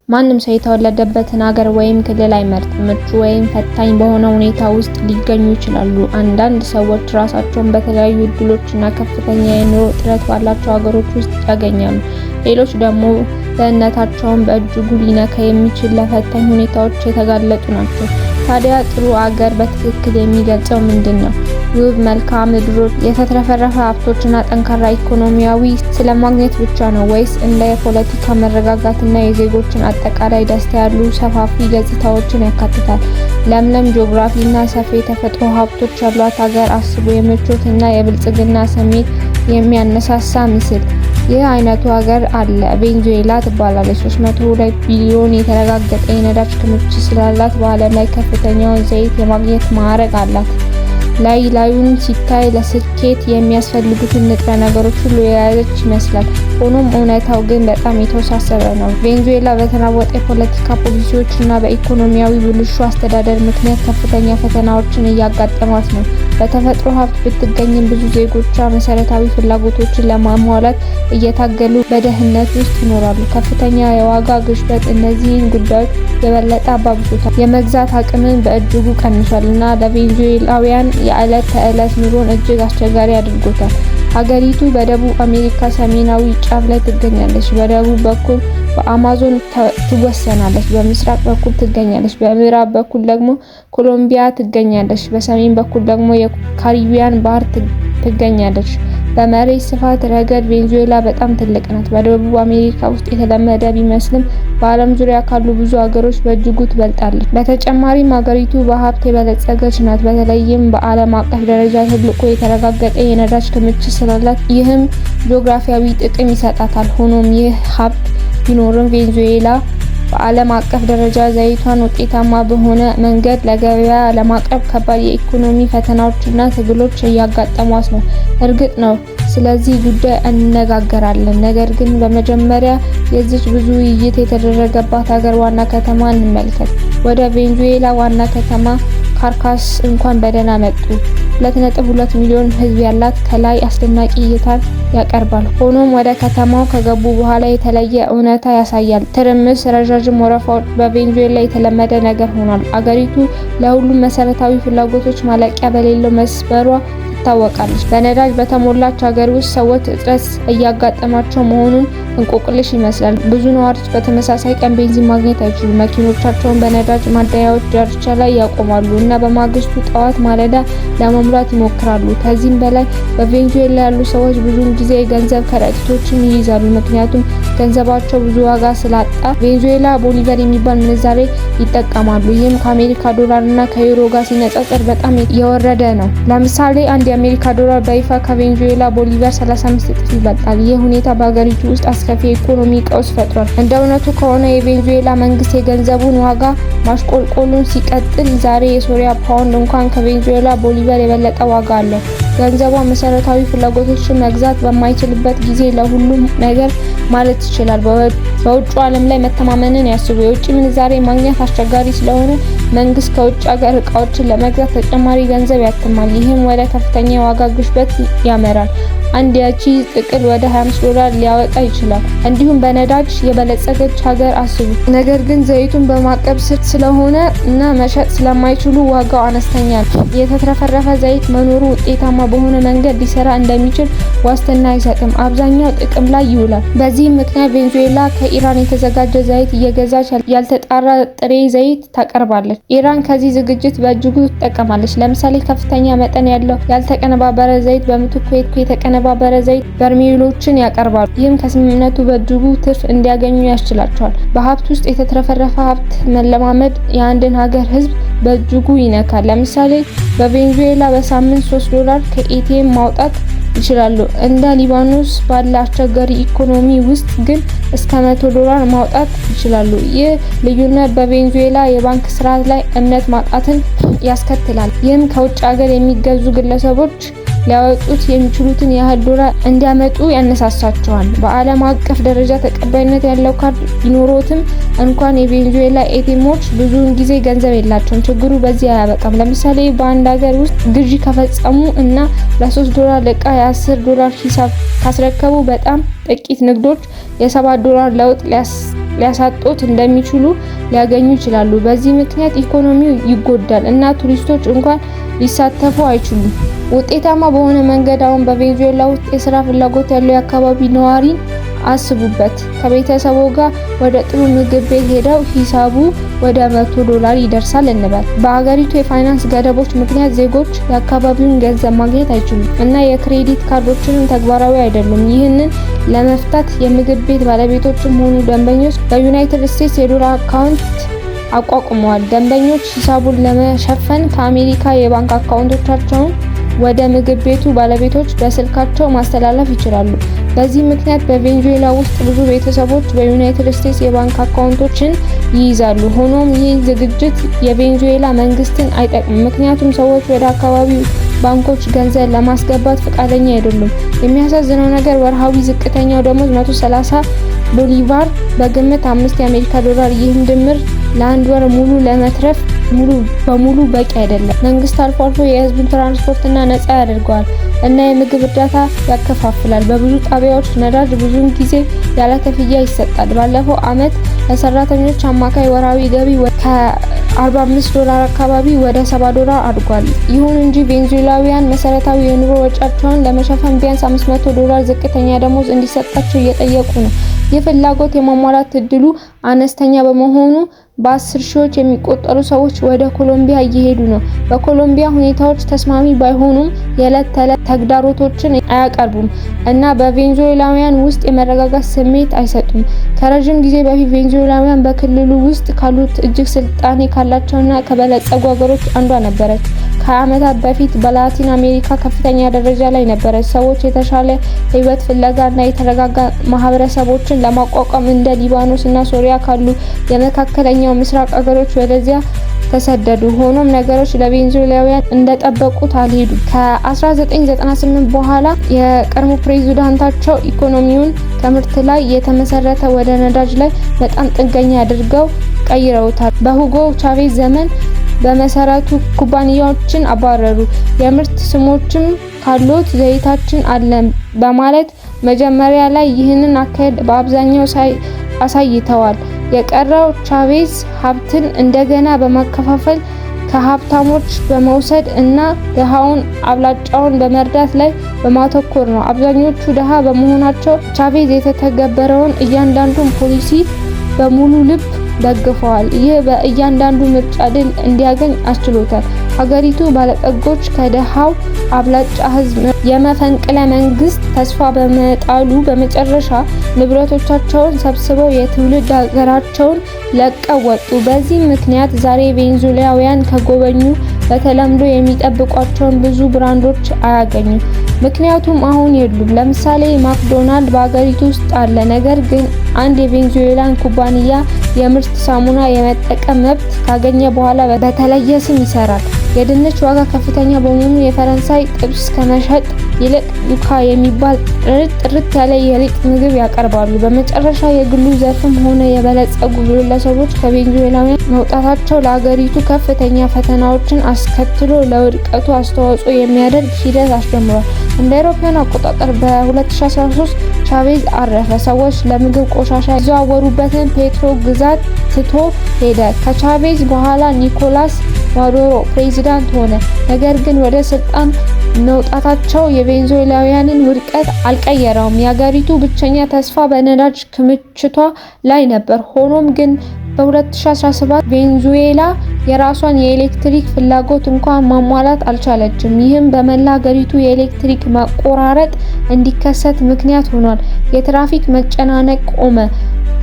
ማንም ሰው የተወለደበትን ሀገር ወይም ክልል አይመርጥም። ምቹ ወይም ፈታኝ በሆነ ሁኔታ ውስጥ ሊገኙ ይችላሉ። አንዳንድ ሰዎች ራሳቸውን በተለያዩ እድሎችና ከፍተኛ የኑሮ ጥረት ባላቸው ሀገሮች ውስጥ ያገኛሉ። ሌሎች ደግሞ ደህንነታቸውን በእጅጉ ሊነካ የሚችል ለፈታኝ ሁኔታዎች የተጋለጡ ናቸው። ታዲያ ጥሩ አገር በትክክል የሚገልጸው ምንድን ነው? ውብ መልክዓ ምድሮች፣ የተትረፈረፈ ሀብቶችና ጠንካራ ኢኮኖሚያዊ ስለማግኘት ብቻ ነው? ወይስ እንደ የፖለቲካ መረጋጋትና የዜጎችን አጠቃላይ ደስታ ያሉ ሰፋፊ ገጽታዎችን ያካትታል? ለምለም ጂኦግራፊና ሰፊ የተፈጥሮ ሀብቶች ያሏት ሀገር አስቡ። የምቾትና የብልጽግና ስሜት የሚያነሳሳ ምስል። ይህ አይነቱ ሀገር አለ። ቬንዙዌላ ትባላለች። 302 ቢሊዮን የተረጋገጠ የነዳጅ ክምችት ስላላት በዓለም ላይ ከፍተኛውን ዘይት የማግኘት ማዕረግ አላት። ላዩን ሲታይ ለስኬት የሚያስፈልጉትን ንጥረ ነገሮች ሁሉ የያዘች ይመስላል። ሆኖም እውነታው ግን በጣም የተወሳሰበ ነው። ቬንዙዌላ በተናወጠ የፖለቲካ ፖሊሲዎችና በኢኮኖሚያዊ ብልሹ አስተዳደር ምክንያት ከፍተኛ ፈተናዎችን እያጋጠሟት ነው። በተፈጥሮ ሀብት ብትገኝም ብዙ ዜጎቿ መሰረታዊ ፍላጎቶችን ለማሟላት እየታገሉ በድህነት ውስጥ ይኖራሉ። ከፍተኛ የዋጋ ግሽበት እነዚህን ጉዳዮች የበለጠ አባብሶታል። የመግዛት አቅምን በእጅጉ ቀንሷል እና ለቬንዙዌላውያን የዕለት ተዕለት ኑሮን እጅግ አስቸጋሪ አድርጎታል። ሀገሪቱ በደቡብ አሜሪካ ሰሜናዊ ጫፍ ላይ ትገኛለች። በደቡብ በኩል በአማዞን ትወሰናለች። በምስራቅ በኩል ትገኛለች። በምዕራብ በኩል ደግሞ ኮሎምቢያ ትገኛለች። በሰሜን በኩል ደግሞ የካሪቢያን ባህር ትገኛለች። በመሬት ስፋት ረገድ ቬንዙዌላ በጣም ትልቅ ናት። በደቡብ አሜሪካ ውስጥ የተለመደ ቢመስልም በዓለም ዙሪያ ካሉ ብዙ ሀገሮች በእጅጉ ትበልጣለች። በተጨማሪም ሀገሪቱ በሀብት የበለጸገች ናት። በተለይም በዓለም አቀፍ ደረጃ ትልቁ የተረጋገጠ የነዳጅ ክምችት ስላላት ይህም ጂኦግራፊያዊ ጥቅም ይሰጣታል። ሆኖም ይህ ሀብት ቢኖርም ቬንዙዌላ በዓለም አቀፍ ደረጃ ዘይቷን ውጤታማ በሆነ መንገድ ለገበያ ለማቅረብ ከባድ የኢኮኖሚ ፈተናዎችና ትግሎች እያጋጠሟት ነው። እርግጥ ነው ስለዚህ ጉዳይ እንነጋገራለን። ነገር ግን በመጀመሪያ የዚች ብዙ ውይይት የተደረገባት ሀገር ዋና ከተማ እንመልከት። ወደ ቬንዙዌላ ዋና ከተማ ካርካስ እንኳን በደህና መጡ። 2.2 ሚሊዮን ሕዝብ ያላት ከላይ አስደናቂ እይታን ያቀርባል። ሆኖም ወደ ከተማው ከገቡ በኋላ የተለየ እውነታ ያሳያል። ትርምስ፣ ረዣዥም ወረፋዎች በቬንዙዌላ የተለመደ ነገር ሆኗል። አገሪቱ ለሁሉም መሰረታዊ ፍላጎቶች ማለቂያ በሌለው መስመሯ ትታወቃለች። በነዳጅ በተሞላች ሀገር ውስጥ ሰዎች እጥረት እያጋጠማቸው መሆኑን እንቆቅልሽ ይመስላል። ብዙ ነዋሪዎች በተመሳሳይ ቀን ቤንዚን ማግኘት አይችሉም። መኪኖቻቸውን በነዳጅ ማደያዎች ዳርቻ ላይ ያቆማሉ እና በማግስቱ ጠዋት ማለዳ ለመሙላት ይሞክራሉ። ከዚህም በላይ በቬንዙዌላ ያሉ ሰዎች ብዙውን ጊዜ የገንዘብ ከረጢቶችን ይይዛሉ፣ ምክንያቱም ገንዘባቸው ብዙ ዋጋ ስላጣ ቬንዙዌላ ቦሊቨር የሚባል ምንዛሬ ይጠቀማሉ። ይህም ከአሜሪካ ዶላር እና ከዩሮ ጋር ሲነጻጸር በጣም የወረደ ነው። ለምሳሌ አንድ የአሜሪካ ዶላር በይፋ ከቬንዙዌላ ቦሊቨር 35 እጥፍ ይበልጣል። ይህ ሁኔታ በሀገሪቱ ውስጥ አስከፊ የኢኮኖሚ ቀውስ ፈጥሯል። እንደ እውነቱ ከሆነ የቬንዙዌላ መንግስት የገንዘቡን ዋጋ ማሽቆልቆሉን ሲቀጥል ዛሬ የሶሪያ ፓውንድ እንኳን ከቬንዙዌላ ቦሊቨር የበለጠ ዋጋ አለው። ገንዘቧ መሰረታዊ ፍላጎቶችን መግዛት በማይችልበት ጊዜ ለሁሉም ነገር ማለት ይችላል። በውጭ ዓለም ላይ መተማመንን ያስቡ። የውጭ ምንዛሬ ማግኘት አስቸጋሪ ስለሆነ መንግስት ከውጭ ሀገር እቃዎችን ለመግዛት ተጨማሪ ገንዘብ ያትማል። ይህም ወደ ከፍተኛ የዋጋ ግሽበት ያመራል። አንድ የቺዝ ጥቅል ወደ 25 ዶላር ሊያወጣ ይችላል። እንዲሁም በነዳጅ የበለጸገች ሀገር አስቡ። ነገር ግን ዘይቱን በማዕቀብ ስር ስለሆነ እና መሸጥ ስለማይችሉ ዋጋው አነስተኛ ነው። የተትረፈረፈ ዘይት መኖሩ ውጤታማ በሆነ መንገድ ሊሰራ እንደሚችል ዋስትና አይሰጥም። አብዛኛው ጥቅም ላይ ይውላል። በዚህም ምክንያት ቬንዙዌላ ከኢራን የተዘጋጀ ዘይት እየገዛች ያልተጣራ ጥሬ ዘይት ታቀርባለች። ኢራን ከዚህ ዝግጅት በእጅጉ ትጠቀማለች። ለምሳሌ ከፍተኛ መጠን ያለው ያልተቀነባበረ ዘይት በምትኩ የተቀነባበረ ዘይት በርሜሎችን ያቀርባሉ። ይህም ከስምምነቱ በእጅጉ ትርፍ እንዲያገኙ ያስችላቸዋል። በሀብት ውስጥ የተትረፈረፈ ሀብት መለማመድ የአንድን ሀገር ሕዝብ በእጅጉ ይነካል። ለምሳሌ በቬንዙዌላ በሳምንት 3 ዶላር ከኤቲኤም ማውጣት ይችላሉ። እንደ ሊባኖስ ባለ አስቸጋሪ ኢኮኖሚ ውስጥ ግን እስከ 100 ዶላር ማውጣት ይችላሉ። ይህ ልዩነት በቬንዙዌላ የባንክ ስርዓት ላይ እምነት ማጣትን ያስከትላል። ይህም ከውጭ ሀገር የሚገዙ ግለሰቦች ሊያወጡት የሚችሉትን ያህል ዶላር እንዲያመጡ ያነሳሳቸዋል። በዓለም አቀፍ ደረጃ ተቀባይነት ያለው ካርድ ቢኖሮትም እንኳን የቬንዙዌላ ኤቲኤሞች ብዙውን ጊዜ ገንዘብ የላቸውም። ችግሩ በዚህ አያበቃም። ለምሳሌ በአንድ ሀገር ውስጥ ግዢ ከፈጸሙ እና ለ3 ዶላር እቃ የ10 ዶላር ሂሳብ ካስረከቡ በጣም ጥቂት ንግዶች የ7 ዶላር ለውጥ ሊያሳጡት እንደሚችሉ ሊያገኙ ይችላሉ። በዚህ ምክንያት ኢኮኖሚው ይጎዳል እና ቱሪስቶች እንኳን ሊሳተፉ አይችሉም። ውጤታማ በሆነ መንገድ አሁን በቬንዙዌላ ውስጥ የስራ ፍላጎት ያለው የአካባቢ ነዋሪን አስቡበት። ከቤተሰቡ ጋር ወደ ጥሩ ምግብ ቤት ሄደው ሂሳቡ ወደ $100 ይደርሳል እንበል። በአገሪቱ የፋይናንስ ገደቦች ምክንያት ዜጎች የአካባቢውን ገንዘብ ማግኘት አይችሉም እና የክሬዲት ካርዶችንም ተግባራዊ አይደሉም። ይህንን ለመፍታት የምግብ ቤት ባለቤቶችም ሆኑ ደንበኞች በዩናይትድ ስቴትስ የዶላር አካውንት አቋቁመዋል። ደንበኞች ሂሳቡን ለመሸፈን ከአሜሪካ የባንክ አካውንቶቻቸውን ወደ ምግብ ቤቱ ባለቤቶች በስልካቸው ማስተላለፍ ይችላሉ። በዚህ ምክንያት በቬንዙዌላ ውስጥ ብዙ ቤተሰቦች በዩናይትድ ስቴትስ የባንክ አካውንቶችን ይይዛሉ። ሆኖም ይህ ዝግጅት የቬንዙዌላ መንግስትን አይጠቅምም፣ ምክንያቱም ሰዎች ወደ አካባቢው ባንኮች ገንዘብ ለማስገባት ፈቃደኛ አይደሉም። የሚያሳዝነው ነገር ወርሃዊ ዝቅተኛው ደሞዝ 130 ቦሊቫር በግምት $5 የአሜሪካ ዶላር። ይህም ድምር ለአንድ ወር ሙሉ ለመትረፍ ሙሉ በሙሉ በቂ አይደለም። መንግስት አልፎ አልፎ የህዝብን ትራንስፖርትና ነፃ ያደርገዋል እና የምግብ እርዳታ ያከፋፍላል። በብዙ ጣቢያዎች ነዳጅ ብዙውን ጊዜ ያለ ክፍያ ይሰጣል። ባለፈው ዓመት ለሰራተኞች አማካይ ወርሃዊ ገቢ ከ$45 አካባቢ ወደ $70 አድጓል። ይሁን እንጂ ቬንዙዌላውያን መሰረታዊ የኑሮ ወጪያቸውን ለመሸፈን ቢያንስ $500 ዝቅተኛ ደሞዝ እንዲሰጣቸው እየጠየቁ ነው። ይህ ፍላጎት የማሟላት እድሉ አነስተኛ በመሆኑ በ10 ሺዎች የሚቆጠሩ ሰዎች ወደ ኮሎምቢያ እየሄዱ ነው። በኮሎምቢያ ሁኔታዎች ተስማሚ ባይሆኑም የዕለት ተዕለት ተግዳሮቶችን አያቀርቡም እና በቬንዙዌላውያን ውስጥ የመረጋጋት ስሜት አይሰጡም። ከረጅም ጊዜ በፊት ቬንዙዌላውያን በክልሉ ውስጥ ካሉት እጅግ ስልጣኔ ካላቸውና ከበለጸጉ ሀገሮች አንዷ ነበረች። ከዓመታት በፊት በላቲን አሜሪካ ከፍተኛ ደረጃ ላይ ነበረች። ሰዎች የተሻለ ህይወት ፍለጋ እና የተረጋጋ ማህበረሰቦችን ለማቋቋም እንደ ሊባኖስ እና ሶሪያ ካሉ የመካከለኛው ምስራቅ ሀገሮች ወደዚያ ተሰደዱ። ሆኖም ነገሮች ለቬንዙዌላውያን እንደጠበቁት አልሄዱም። ከ1998 በኋላ የቀድሞ ፕሬዝዳንታቸው ኢኮኖሚውን ከምርት ላይ የተመሰረተ ወደ ነዳጅ ላይ በጣም ጥገኛ አድርገው ቀይረውታል። በሁጎ ቻቬዝ ዘመን በመሰረቱ ኩባንያዎችን አባረሩ። የምርት ስሞችም ካሉት ዘይታችን አለን በማለት መጀመሪያ ላይ ይህንን አካሄድ በአብዛኛው አሳይተዋል። የቀረው ቻቬዝ ሀብትን እንደገና በማከፋፈል ከሀብታሞች በመውሰድ እና ድሃውን አብላጫውን በመርዳት ላይ በማተኮር ነው። አብዛኞቹ ድሃ በመሆናቸው ቻቬዝ የተተገበረውን እያንዳንዱን ፖሊሲ በሙሉ ልብ ደግፈዋል። ይህ በእያንዳንዱ ምርጫ ድል እንዲያገኝ አስችሎታል። ሀገሪቱ ባለጠጎች ከደሃው አብላጫ ህዝብ የመፈንቅለ መንግስት ተስፋ በመጣሉ በመጨረሻ ንብረቶቻቸውን ሰብስበው የትውልድ ሀገራቸውን ለቀው ወጡ። በዚህ ምክንያት ዛሬ ቬንዙዌላውያን ከጎበኙ በተለምዶ የሚጠብቋቸውን ብዙ ብራንዶች አያገኙም፣ ምክንያቱም አሁን የሉም። ለምሳሌ ማክዶናልድ በአገሪቱ ውስጥ አለ፣ ነገር ግን አንድ የቬንዙዌላን ኩባንያ የምርት ሳሙና የመጠቀም መብት ካገኘ በኋላ በተለየ ስም ይሰራል። የድንች ዋጋ ከፍተኛ በመሆኑ የፈረንሳይ ጥብስ ከመሸጥ ይልቅ ዩካ የሚባል ጥርት ያለ የሊጥ ምግብ ያቀርባሉ። በመጨረሻ የግሉ ዘርፍም ሆነ የበለጸጉ ግለሰቦች ከቬንዙዌላውያን መውጣታቸው ለአገሪቱ ከፍተኛ ፈተናዎችን አስከትሎ ለውድቀቱ አስተዋጽኦ የሚያደርግ ሂደት አስጀምሯል። እንደ አውሮፓውያን አቆጣጠር በ2013 ቻቬዝ አረፈ። ሰዎች ለምግብ ቆሻሻ ይዘዋወሩበትን ፔትሮ ግዛት ትቶ ሄደ። ከቻቬዝ በኋላ ኒኮላስ ማዱሮ ፕሬዝዳንት ሆነ። ነገር ግን ወደ ስልጣን መውጣታቸው የቬንዙዌላውያንን ውድቀት አልቀየረውም። የአገሪቱ ብቸኛ ተስፋ በነዳጅ ክምችቷ ላይ ነበር። ሆኖም ግን በ2017 ቬንዙዌላ የራሷን የኤሌክትሪክ ፍላጎት እንኳን ማሟላት አልቻለችም። ይህም በመላ አገሪቱ የኤሌክትሪክ መቆራረጥ እንዲከሰት ምክንያት ሆኗል። የትራፊክ መጨናነቅ ቆመ፣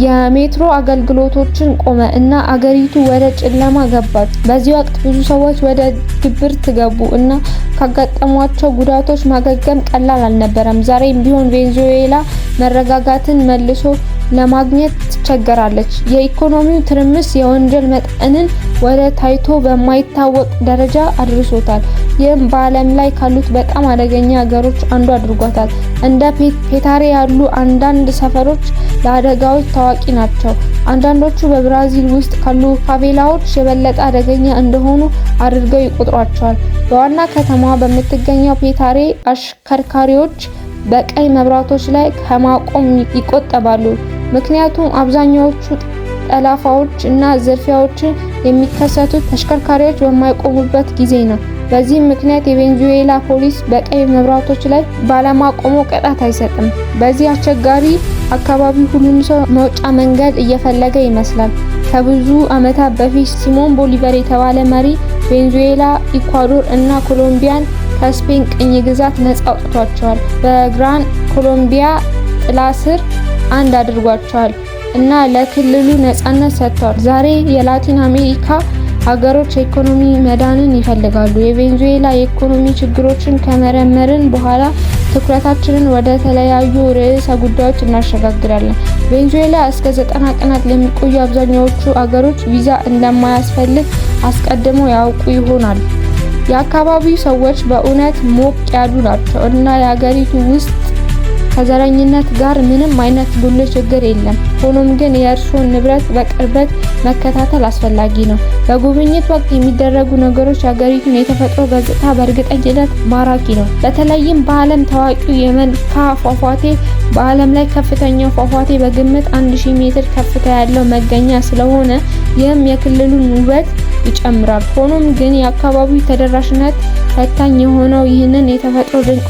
የሜትሮ አገልግሎቶችን ቆመ እና አገሪቱ ወደ ጨለማ ገባች። በዚህ ወቅት ብዙ ሰዎች ወደ ድብርት ገቡ እና ካጋጠሟቸው ጉዳቶች ማገገም ቀላል አልነበረም። ዛሬም ቢሆን ቬንዙዌላ መረጋጋትን መልሶ ለማግኘት ትቸገራለች። የኢኮኖሚው ትርምስ የወንጀል መጠንን ወደ ታይቶ በማይታወቅ ደረጃ አድርሶታል። ይህም በዓለም ላይ ካሉት በጣም አደገኛ ሀገሮች አንዱ አድርጓታል። እንደ ፔታሬ ያሉ አንዳንድ ሰፈሮች ለአደጋዎች ታዋቂ ናቸው። አንዳንዶቹ በብራዚል ውስጥ ካሉ ፋቬላዎች የበለጠ አደገኛ እንደሆኑ አድርገው ይቆጥሯቸዋል። በዋና ከተማዋ በምትገኘው ፔታሬ አሽከርካሪዎች በቀይ መብራቶች ላይ ከማቆም ይቆጠባሉ፣ ምክንያቱም አብዛኛዎቹ ጠለፋዎች እና ዝርፊያዎች የሚከሰቱት ተሽከርካሪዎች በማይቆሙበት ጊዜ ነው። በዚህም ምክንያት የቬንዙዌላ ፖሊስ በቀይ መብራቶች ላይ ባለማቆሙ ቅጣት አይሰጥም። በዚህ አስቸጋሪ አካባቢ ሁሉም ሰው መውጫ መንገድ እየፈለገ ይመስላል። ከብዙ ዓመታት በፊት ሲሞን ቦሊቨር የተባለ መሪ ቬንዙዌላ፣ ኢኳዶር እና ኮሎምቢያን ከስፔን ቅኝ ግዛት ነፃ አውጥቷቸዋል። በግራን ኮሎምቢያ ጥላ ስር አንድ አድርጓቸዋል እና ለክልሉ ነፃነት ሰጥቷል። ዛሬ የላቲን አሜሪካ ሀገሮች የኢኮኖሚ መዳንን ይፈልጋሉ። የቬንዙዌላ የኢኮኖሚ ችግሮችን ከመረመርን በኋላ ትኩረታችንን ወደ ተለያዩ ርዕሰ ጉዳዮች እናሸጋግራለን። ቬንዙዌላ እስከ 90 ቀናት ለሚቆዩ አብዛኛዎቹ አገሮች ቪዛ እንደማያስፈልግ አስቀድመው ያውቁ ይሆናል። የአካባቢው ሰዎች በእውነት ሞቅ ያሉ ናቸው እና የሀገሪቱ ውስጥ ከዘረኝነት ጋር ምንም አይነት ጉልህ ችግር የለም። ሆኖም ግን የእርስዎን ንብረት በቅርበት መከታተል አስፈላጊ ነው። በጉብኝት ወቅት የሚደረጉ ነገሮች የሀገሪቱን የተፈጥሮ ገጽታ በእርግጠኝነት ማራኪ ነው። በተለይም በዓለም ታዋቂው የመንካ ፏፏቴ በዓለም ላይ ከፍተኛው ፏፏቴ በግምት 1000 ሜትር ከፍታ ያለው መገኛ ስለሆነ ይህም የክልሉን ውበት ይጨምራል። ሆኖም ግን የአካባቢው ተደራሽነት ፈታኝ የሆነው ይህንን የተፈጥሮ ድንቅ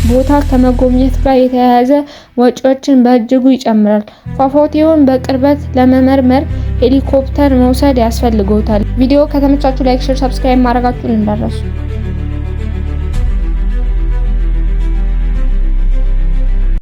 ቦታ ከመጎብኘት ጋር የተያያዘ ወጪዎችን በእጅጉ ይጨምራል። ፏፏቴውን በቅርበት ለመመርመር ሄሊኮፕተር መውሰድ ያስፈልጎታል። ቪዲዮ ከተመቻችሁ ላይክ፣ ሼር፣ ሰብስክራይብ ማድረጋችሁን እንዳትረሱ።